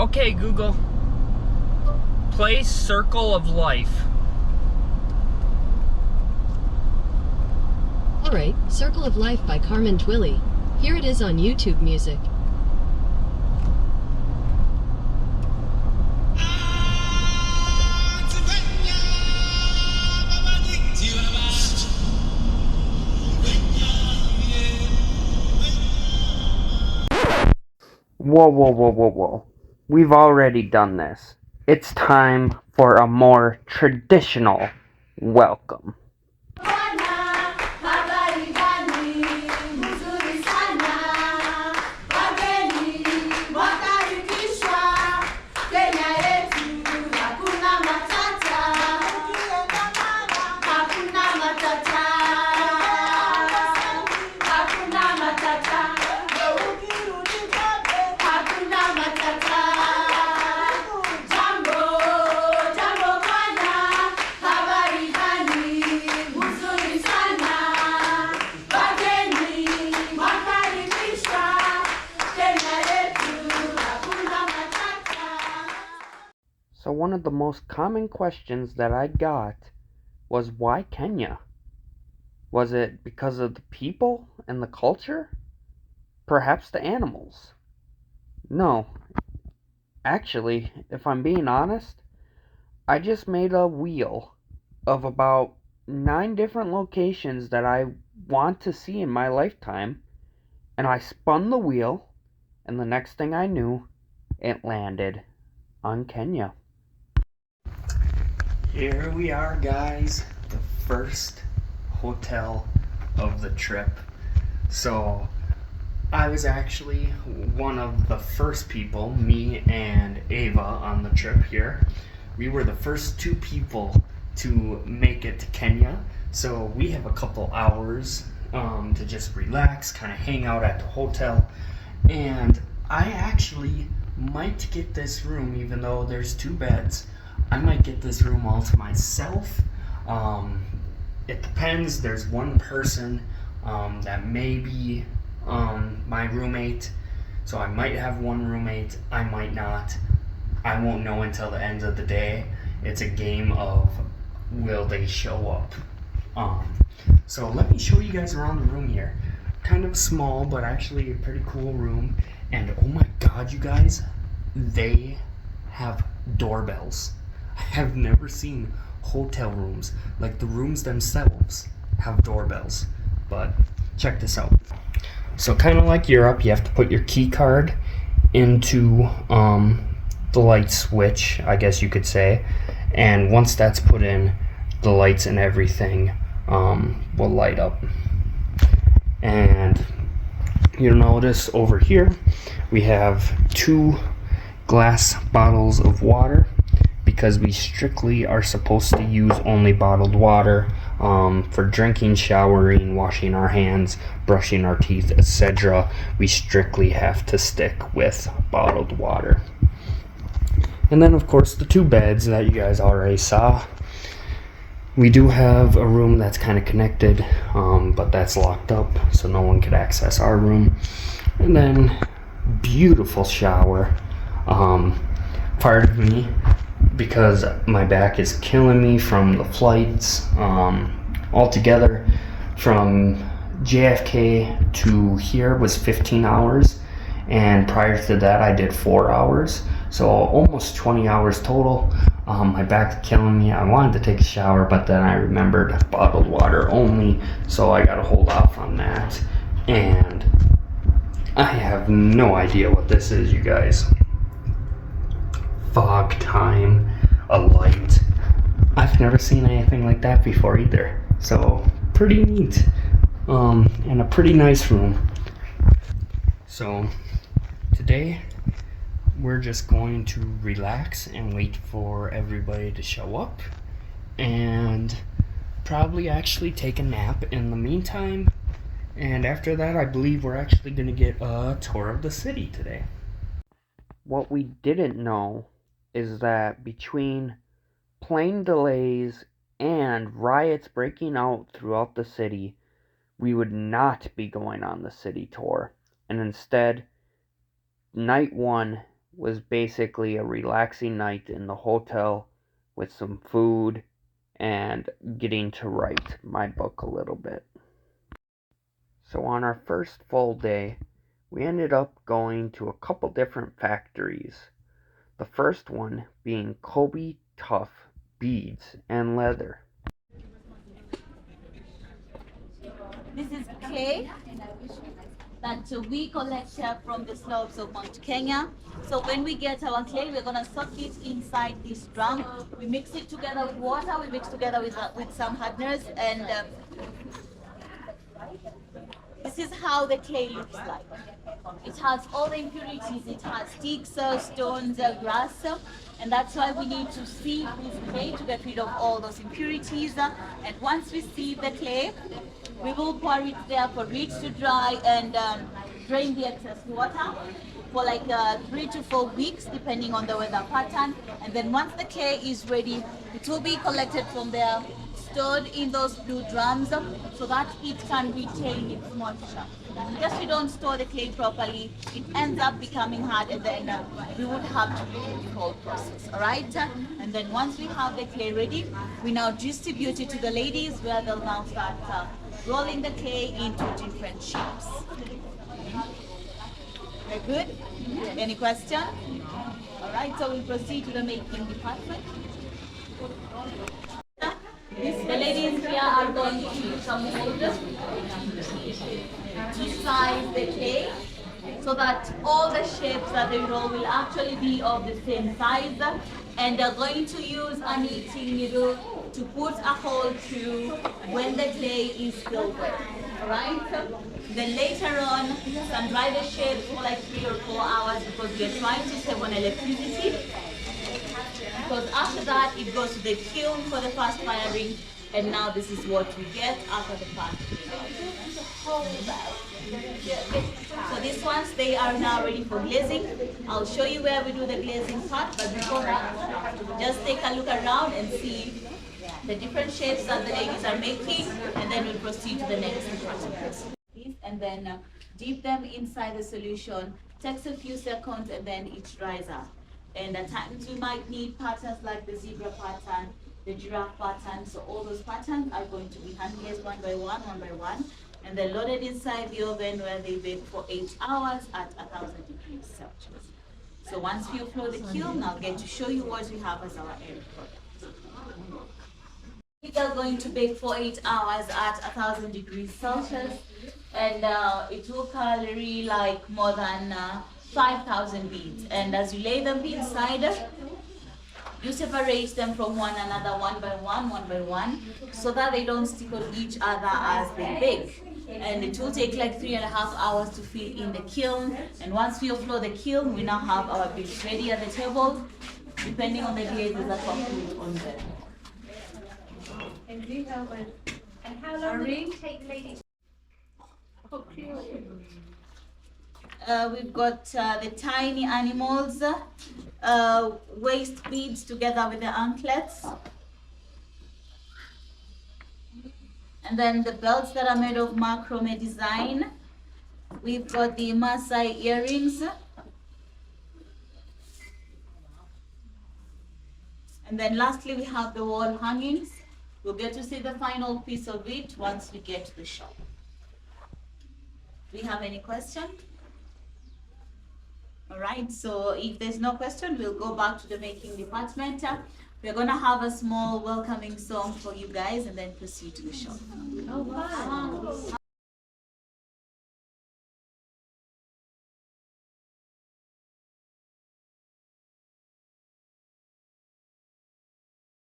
Okay, Google, play Circle of Life. Alright, Circle of Life by Carmen Twilly. Here it is on YouTube Music. Whoa, whoa, whoa, whoa, whoa. We've already done this. It's time for a more traditional welcome. So one of the most common questions that I got was, why Kenya? Was it because of the people and the culture? Perhaps the animals? No. Actually, if I'm being honest, I just made a wheel of about 9 different locations that I want to see in my lifetime, and I spun the wheel, and the next thing I knew, it landed on Kenya. Here we are, guys, the first hotel of the trip. So I was actually one of the first people, me and Ava, on the trip here. We were the first 2 people to make it to Kenya. So we have a couple hours to just relax, kind of hang out at the hotel. And I actually might get this room, even though there's 2 beds. I might get this room all to myself. It depends. There's one person that may be my roommate, so I might have one roommate, I might not. I won't know until the end of the day. It's a game of will they show up. So let me show you guys around the room here. Kind of small, but actually a pretty cool room. And oh my god, you guys, they have doorbells. I have never seen hotel rooms, like the rooms themselves, have doorbells. But check this out. So kind of like Europe, you have to put your key card into the light switch, I guess you could say. And once that's put in, the lights and everything will light up. And you'll notice over here, we have 2 glass bottles of water, because we strictly are supposed to use only bottled water for drinking, showering, washing our hands, brushing our teeth, etc. We strictly have to stick with bottled water. And then of course the 2 beds that you guys already saw. We do have a room that's kind of connected, but that's locked up, so no one could access our room. And then beautiful shower. Pardon me, because my back is killing me from the flights. Altogether, from JFK to here was 15 hours, and prior to that I did 4 hours, so almost 20 hours total. My back's killing me. I wanted to take a shower, but then I remembered bottled water only, so I gotta hold off on that. And I have no idea what this is, you guys. Fog time, a light. I've never seen anything like that before either. So pretty neat. And a pretty nice room. So today we're just going to relax and wait for everybody to show up, and probably actually take a nap in the meantime. And after that, I believe we're actually going to get a tour of the city today. What we didn't know is that between plane delays and riots breaking out throughout the city, we would not be going on the city tour. And instead, night 1 was basically a relaxing night in the hotel with some food and getting to write my book a little bit. So on our first full day, we ended up going to a couple different factories. The first one being Kobe Tough Beads and Leather. This is clay that we collect from the slopes of Mount Kenya. So when we get our clay, we're gonna soak it inside this drum. We mix it together with water. We mix together with some hardeners, and this is how the clay looks like. It has all the impurities. It has sticks, stones, grass, and that's why we need to sieve this clay to get rid of all those impurities. And once we sieve the clay, we will pour it there for it to dry and drain the excess water for like 3 to 4 weeks, depending on the weather pattern. And then once the clay is ready, it will be collected from there, stored in those blue drums so that it can retain its moisture. Just we don't store the clay properly, it ends up becoming hard, and then we would have to repeat the whole process. All right, and then once we have the clay ready, we now distribute it to the ladies, where they'll now start rolling the clay into different shapes. Very good. Any question? All right, so we'll proceed to the making department. The ladies here are going to use some molders to size the clay so that all the shapes that they roll will actually be of the same size, and they're going to use a knitting needle to put a hole through when the clay is still wet. Alright? Then later on, you can dry the shapes for like 3 or 4 hours because we're trying to save on electricity. Because after that, it goes to the kiln for the fast firing, and now this is what we get after the fast So these ones, they are now ready for glazing. I'll show you where we do the glazing part, but before that, just take a look around and see the different shapes that the ladies are making, and then we'll proceed to the next process. And then dip them inside the solution. Takes a few seconds, and then it dries up. And at times we might need patterns like the zebra pattern, the giraffe pattern. So all those patterns are going to be hand glazed one by one, and then loaded inside the oven where they bake for 8 hours at 1,000 degrees Celsius. So once we flow the kiln, I'll get to show you what we have as our end product. We are going to bake for 8 hours at 1,000 degrees Celsius, and it will carry like more than 5,000 beads. And as you lay them inside, you separate them from one another one by one, so that they don't stick on each other as they bake. And it will take like 3.5 hours to fill in the kiln. And once we offload the kiln, we now have our beads ready at the table, depending on the glazes that we put on them. And how long will it take the lady we've got the tiny animals, waist beads together with the anklets. And then the belts that are made of macrame design. We've got the Maasai earrings. And then lastly, we have the wall hangings. We'll get to see the final piece of it once we get to the shop. Do we have any question? All right, so if there's no question, we'll go back to the making department. We're gonna have a small welcoming song for you guys and then proceed to the shop. Oh, wow.